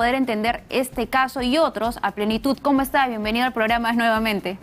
poder entender este caso y otros a plenitud. ¿Cómo está? Bienvenido al programa nuevamente.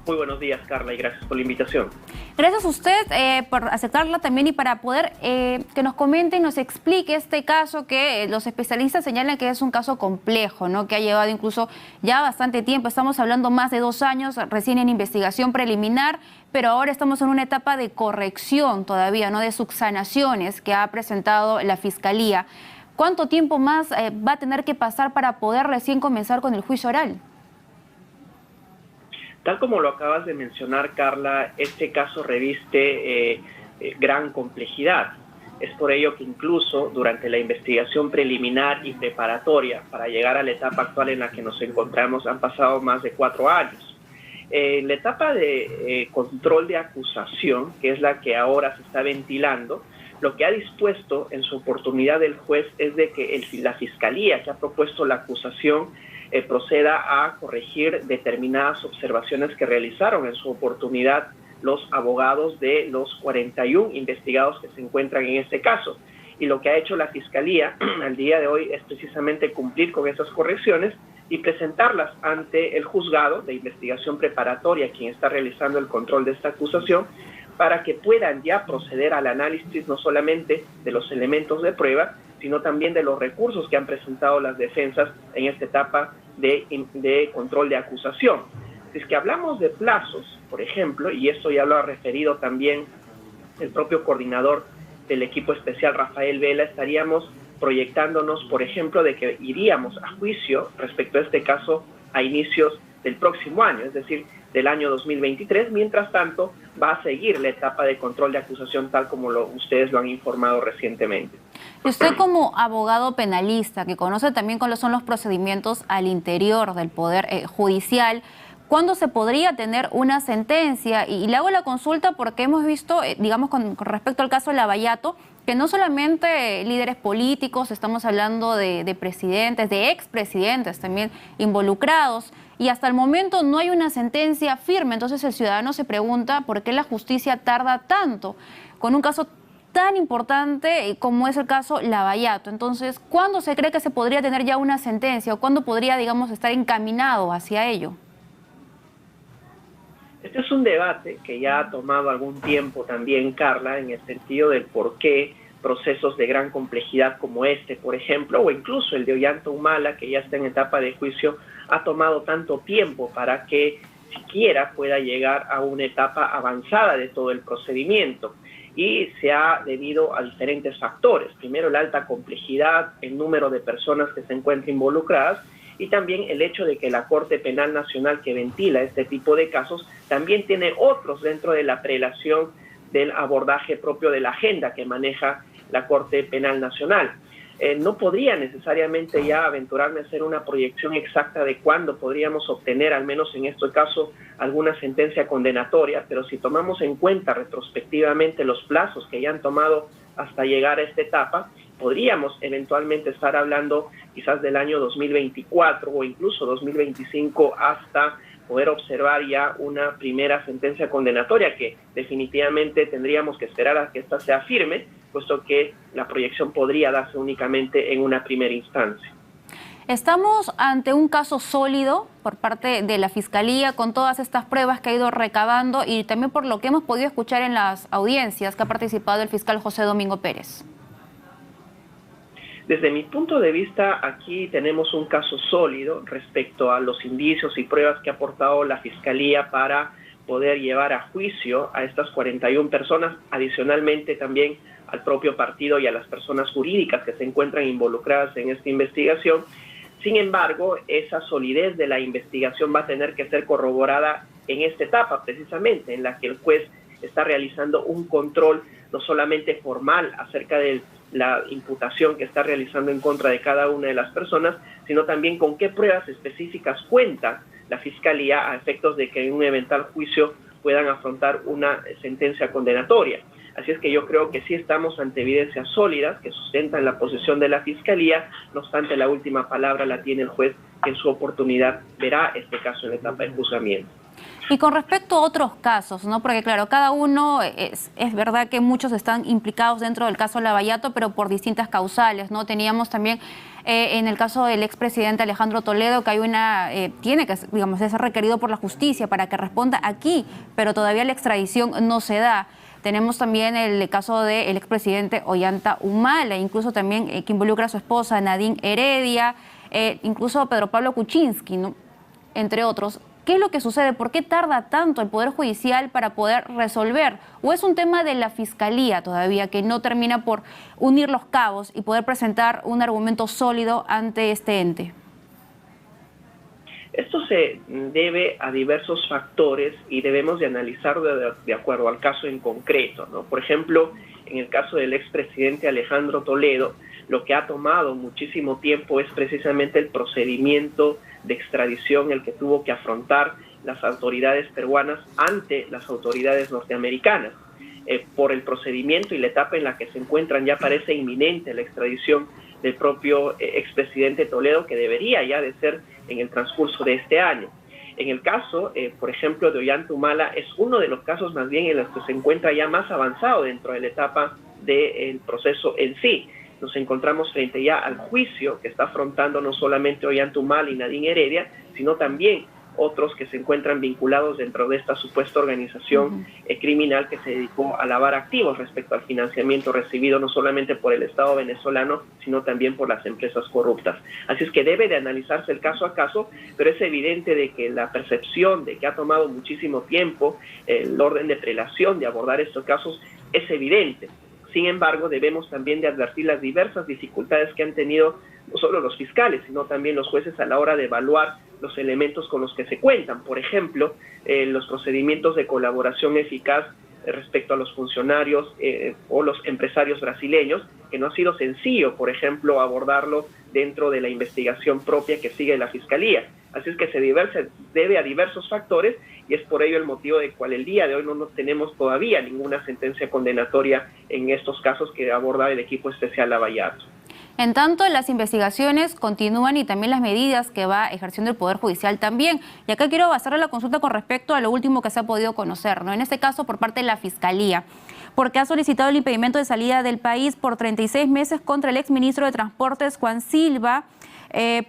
Muy buenos días, Carla, y gracias por la invitación. Gracias a usted por aceptarla también y para poder que nos comente y nos explique este caso que los especialistas señalan que es un caso complejo, ¿no? Que ha llevado incluso ya bastante tiempo. Estamos hablando más de 2 años recién en investigación preliminar, pero ahora estamos en una etapa de corrección todavía, ¿no? De subsanaciones que ha presentado la Fiscalía. ¿Cuánto tiempo más va a tener que pasar para poder recién comenzar con el juicio oral? Tal como lo acabas de mencionar, Carla, este caso reviste gran complejidad. Es por ello que incluso durante la investigación preliminar y preparatoria para llegar a la etapa actual en la que nos encontramos han pasado más de 4 años. La etapa de control de acusación, que es la que ahora se está ventilando, lo que ha dispuesto en su oportunidad el juez es de que la Fiscalía que ha propuesto la acusación proceda a corregir determinadas observaciones que realizaron en su oportunidad los abogados de los 41 investigados que se encuentran en este caso. Y lo que ha hecho la Fiscalía al día de hoy es precisamente cumplir con esas correcciones y presentarlas ante el juzgado de investigación preparatoria, quien está realizando el control de esta acusación, para que puedan ya proceder al análisis no solamente de los elementos de prueba, sino también de los recursos que han presentado las defensas en esta etapa de control de acusación. Si es que hablamos de plazos, por ejemplo, y esto ya lo ha referido también el propio coordinador del equipo especial, Rafael Vela, estaríamos proyectándonos, por ejemplo, de que iríamos a juicio respecto a este caso a inicios del próximo año, es decir, del año 2023. Mientras tanto, va a seguir la etapa de control de acusación tal como ustedes lo han informado recientemente. Y usted como abogado penalista, que conoce también cuáles son los procedimientos al interior del Poder Judicial, ¿cuándo se podría tener una sentencia? Y le hago la consulta porque hemos visto, digamos, con respecto al caso de Lavallato, que no solamente líderes políticos, estamos hablando de presidentes, de expresidentes también involucrados, y hasta el momento no hay una sentencia firme. Entonces el ciudadano se pregunta por qué la justicia tarda tanto con un caso tan importante como es el caso Lavallato. Entonces, ¿cuándo se cree que se podría tener ya una sentencia o cuándo podría, digamos, estar encaminado hacia ello? Este es un debate que ya ha tomado algún tiempo también, Carla, en el sentido del por qué procesos de gran complejidad como este, por ejemplo, o incluso el de Ollanta Humala, que ya está en etapa de juicio, ha tomado tanto tiempo para que siquiera pueda llegar a una etapa avanzada de todo el procedimiento. Y se ha debido a diferentes factores. Primero, la alta complejidad, el número de personas que se encuentran involucradas, y también el hecho de que la Corte Penal Nacional, que ventila este tipo de casos, también tiene otros dentro de la prelación del abordaje propio de la agenda que maneja la Corte Penal Nacional. No podría necesariamente ya aventurarme a hacer una proyección exacta de cuándo podríamos obtener, al menos en este caso, alguna sentencia condenatoria, pero si tomamos en cuenta retrospectivamente los plazos que ya han tomado hasta llegar a esta etapa, podríamos eventualmente estar hablando quizás del año 2024 o incluso 2025 hasta poder observar ya una primera sentencia condenatoria, que definitivamente tendríamos que esperar a que ésta sea firme, puesto que la proyección podría darse únicamente en una primera instancia. Estamos ante un caso sólido por parte de la Fiscalía con todas estas pruebas que ha ido recabando y también por lo que hemos podido escuchar en las audiencias que ha participado el fiscal José Domingo Pérez. Desde mi punto de vista, aquí tenemos un caso sólido respecto a los indicios y pruebas que ha aportado la Fiscalía para poder llevar a juicio a estas 41 personas, adicionalmente también al propio partido y a las personas jurídicas que se encuentran involucradas en esta investigación. Sin embargo, esa solidez de la investigación va a tener que ser corroborada en esta etapa, precisamente, en la que el juez está realizando un control no solamente formal acerca de la imputación que está realizando en contra de cada una de las personas, sino también con qué pruebas específicas cuenta la Fiscalía a efectos de que en un eventual juicio puedan afrontar una sentencia condenatoria. Así es que yo creo que sí estamos ante evidencias sólidas que sustentan la posición de la Fiscalía. No obstante, la última palabra la tiene el juez, que en su oportunidad verá este caso en la etapa de juzgamiento. Y con respecto a otros casos, ¿no? Porque claro, cada uno, es verdad que muchos están implicados dentro del caso Lavallato, pero por distintas causales, ¿no? Teníamos también en el caso del expresidente Alejandro Toledo, que hay tiene que, digamos, ser requerido por la justicia para que responda aquí, pero todavía la extradición no se da. Tenemos también el caso del expresidente Ollanta Humala, incluso también que involucra a su esposa Nadine Heredia, incluso Pedro Pablo Kuczynski, ¿no? Entre otros. ¿Qué es lo que sucede? ¿Por qué tarda tanto el Poder Judicial para poder resolver? ¿O es un tema de la Fiscalía todavía que no termina por unir los cabos y poder presentar un argumento sólido ante este ente? Esto se debe a diversos factores y debemos de analizarlo de acuerdo al caso en concreto, ¿no? Por ejemplo, en el caso del expresidente Alejandro Toledo, lo que ha tomado muchísimo tiempo es precisamente el procedimiento de extradición, el que tuvo que afrontar las autoridades peruanas ante las autoridades norteamericanas. Por el procedimiento y la etapa en la que se encuentran, ya parece inminente la extradición del propio expresidente Toledo, que debería ya de ser en el transcurso de este año. En el caso, por ejemplo, de Ollanta Humala, es uno de los casos más bien en los que se encuentra ya más avanzado dentro de la etapa del proceso en sí. Nos encontramos frente ya al juicio que está afrontando no solamente Ollanta Humala y Nadine Heredia, sino también otros que se encuentran vinculados dentro de esta supuesta organización criminal que se dedicó a lavar activos respecto al financiamiento recibido no solamente por el Estado venezolano, sino también por las empresas corruptas. Así es que debe de analizarse el caso a caso, pero es evidente de que la percepción de que ha tomado muchísimo tiempo el orden de prelación de abordar estos casos es evidente. Sin embargo, debemos también de advertir las diversas dificultades que han tenido no solo los fiscales, sino también los jueces a la hora de evaluar los elementos con los que se cuentan. Por ejemplo, los procedimientos de colaboración eficaz respecto a los funcionarios o los empresarios brasileños, que no ha sido sencillo, por ejemplo, abordarlo dentro de la investigación propia que sigue la Fiscalía. Así es que se debe a diversos factores y es por ello el motivo de cual el día de hoy no tenemos todavía ninguna sentencia condenatoria en estos casos que aborda el equipo especial Lavallato. En tanto, las investigaciones continúan y también las medidas que va ejerciendo el Poder Judicial también. Y acá quiero basar la consulta con respecto a lo último que se ha podido conocer, ¿no? En este caso, por parte de la Fiscalía, porque ha solicitado el impedimento de salida del país por 36 meses contra el exministro de Transportes, Juan Silva,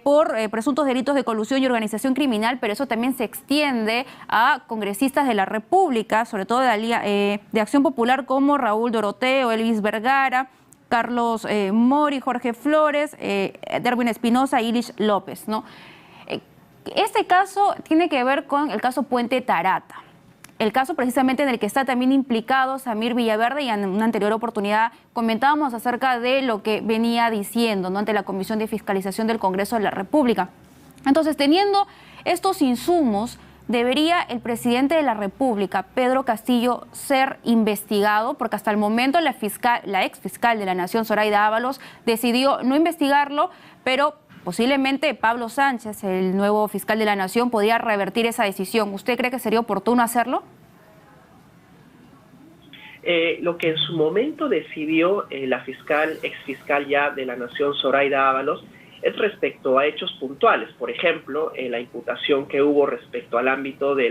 por presuntos delitos de colusión y organización criminal, pero eso también se extiende a congresistas de la República, sobre todo de Acción Popular, como Raúl Doroteo, Elvis Vergara, Carlos Mori, Jorge Flores, Derwin Espinosa y Ilish López, ¿no? Este caso tiene que ver con el caso Puente Tarata, el caso precisamente en el que está también implicado Samir Villaverde, y en una anterior oportunidad comentábamos acerca de lo que venía diciendo, ¿no?, ante la Comisión de Fiscalización del Congreso de la República. Entonces, teniendo estos insumos, ¿debería el presidente de la República, Pedro Castillo, ser investigado? Porque hasta el momento la ex fiscal de la Nación, Zoraida Ábalos, decidió no investigarlo, pero posiblemente Pablo Sánchez, el nuevo fiscal de la Nación, podría revertir esa decisión. ¿Usted cree que sería oportuno hacerlo? Lo que en su momento decidió la ex fiscal ya de la Nación, Zoraida Ábalos, es respecto a hechos puntuales. Por ejemplo, la imputación que hubo respecto al ámbito de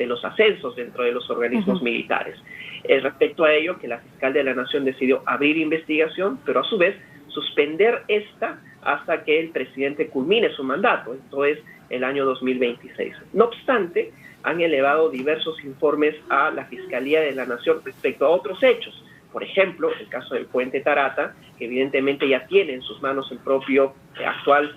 los ascensos dentro de los organismos militares. Respecto a ello, que la fiscal de la Nación decidió abrir investigación, pero a su vez suspender esta hasta que el presidente culmine su mandato, esto es el año 2026. No obstante, han elevado diversos informes a la Fiscalía de la Nación respecto a otros hechos. Por ejemplo, el caso del Puente Tarata, que evidentemente ya tiene en sus manos el propio actual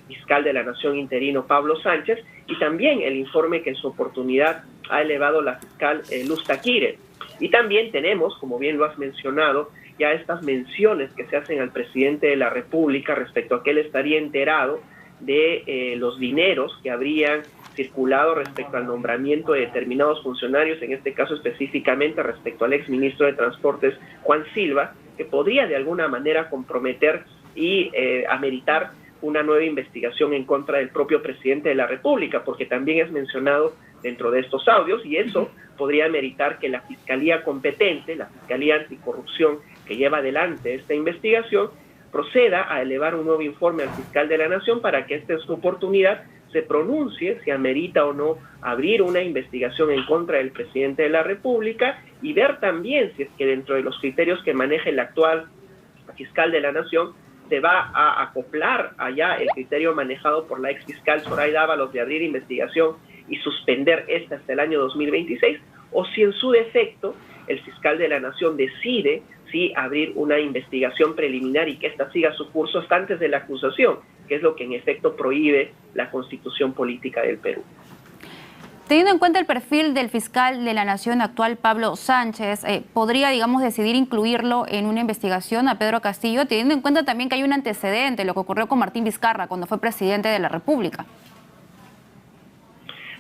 fiscal de la Nación interino, Pablo Sánchez, y también el informe que en su oportunidad ha elevado la fiscal Luz Taquire. Y también tenemos, como bien lo has mencionado, ya estas menciones que se hacen al presidente de la República respecto a que él estaría enterado de los dineros que habrían circulado respecto al nombramiento de determinados funcionarios, en este caso específicamente respecto al exministro de Transportes, Juan Silva, que podría de alguna manera comprometer y ameritar una nueva investigación en contra del propio presidente de la República, porque también es mencionado dentro de estos audios, y eso podría ameritar que la Fiscalía competente, la Fiscalía Anticorrupción que lleva adelante esta investigación, proceda a elevar un nuevo informe al fiscal de la Nación para que esta en su oportunidad se pronuncie si amerita o no abrir una investigación en contra del presidente de la República y ver también si es que dentro de los criterios que maneja el actual fiscal de la Nación se va a acoplar allá el criterio manejado por la ex fiscal Zoraida Ábalos de abrir investigación y suspender esta hasta el año 2026, o si en su defecto el fiscal de la Nación decide si abrir una investigación preliminar y que ésta siga su curso hasta antes de la acusación, que es lo que en efecto prohíbe la Constitución Política del Perú. Teniendo en cuenta el perfil del fiscal de la Nación actual, Pablo Sánchez, ¿podría, digamos, decidir incluirlo en una investigación a Pedro Castillo, teniendo en cuenta también que hay un antecedente, lo que ocurrió con Martín Vizcarra cuando fue presidente de la República?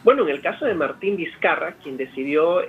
Bueno, en el caso de Martín Vizcarra, quien decidió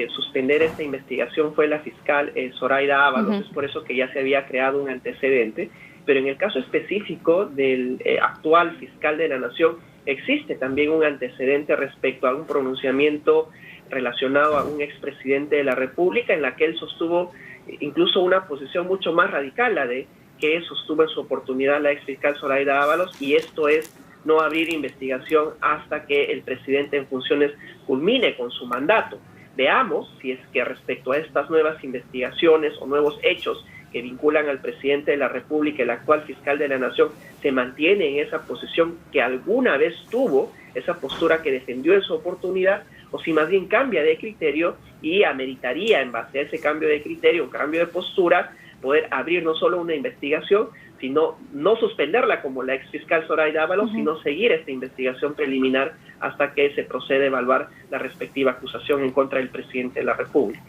suspender esta investigación fue la fiscal Zoraida Ábalos, es por eso que ya se había creado un antecedente, pero en el caso específico del actual fiscal de la Nación, existe también un antecedente respecto a un pronunciamiento relacionado a un expresidente de la República en la que él sostuvo incluso una posición mucho más radical, la de que sostuvo en su oportunidad la exfiscal Zoraida Ábalos, y esto es no abrir investigación hasta que el presidente en funciones culmine con su mandato. Veamos si es que respecto a estas nuevas investigaciones o nuevos hechos que vinculan al presidente de la República, el actual fiscal de la Nación, se mantiene en esa posición que alguna vez tuvo, esa postura que defendió en su oportunidad, o si más bien cambia de criterio y ameritaría en base a ese cambio de criterio, un cambio de postura, poder abrir no solo una investigación, sino no suspenderla como la exfiscal Zoraida Ábalos, sino seguir esta investigación preliminar hasta que se proceda a evaluar la respectiva acusación en contra del presidente de la República.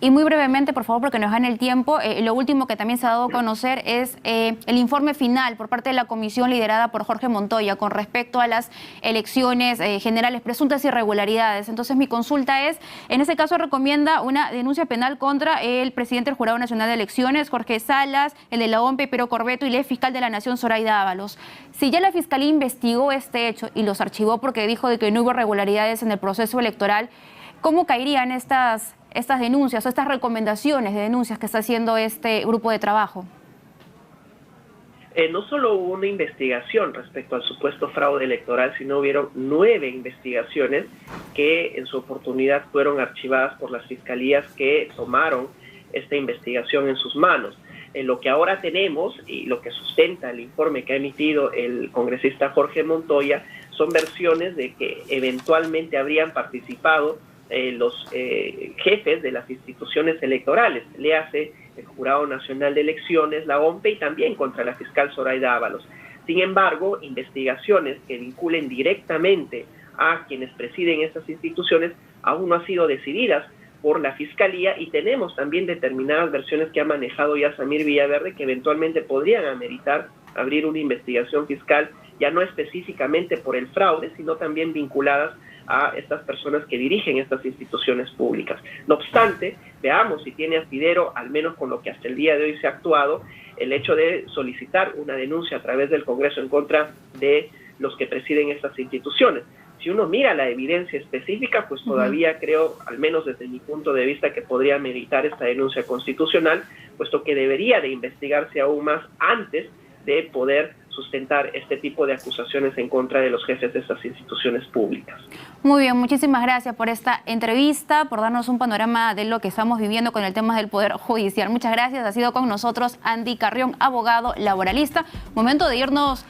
Y muy brevemente, por favor, porque nos gane el tiempo, lo último que también se ha dado a conocer es el informe final por parte de la comisión liderada por Jorge Montoya con respecto a las elecciones generales, presuntas irregularidades. Entonces, mi consulta es, en ese caso recomienda una denuncia penal contra el presidente del Jurado Nacional de Elecciones, Jorge Salas, el de la OMPE, Pero Corbeto, y el fiscal de la Nación, Zoraida Ábalos. Si ya la Fiscalía investigó este hecho y los archivó porque dijo de que no hubo irregularidades en el proceso electoral, ¿cómo caerían estas denuncias o estas recomendaciones de denuncias que está haciendo este grupo de trabajo? No solo hubo una investigación respecto al supuesto fraude electoral, sino hubieron 9 investigaciones que en su oportunidad fueron archivadas por las fiscalías que tomaron esta investigación en sus manos. Lo que ahora tenemos y lo que sustenta el informe que ha emitido el congresista Jorge Montoya son versiones de que eventualmente habrían participado los jefes de las instituciones electorales, léase el Jurado Nacional de Elecciones, la OMPE, y también contra la fiscal Zoraida Ábalos. Sin embargo, investigaciones que vinculen directamente a quienes presiden estas instituciones aún no han sido decididas por la Fiscalía, y tenemos también determinadas versiones que ha manejado ya Samir Villaverde que eventualmente podrían ameritar abrir una investigación fiscal, ya no específicamente por el fraude, sino también vinculadas a estas personas que dirigen estas instituciones públicas. No obstante, veamos si tiene asidero, al menos con lo que hasta el día de hoy se ha actuado, el hecho de solicitar una denuncia a través del Congreso en contra de los que presiden estas instituciones. Si uno mira la evidencia específica, pues todavía creo, al menos desde mi punto de vista, que podría meritar esta denuncia constitucional, puesto que debería de investigarse aún más antes de poder sustentar este tipo de acusaciones en contra de los jefes de estas instituciones públicas. Muy bien, muchísimas gracias por esta entrevista, por darnos un panorama de lo que estamos viviendo con el tema del Poder Judicial. Muchas gracias, ha sido con nosotros Andy Carrión, abogado laboralista. Momento de irnos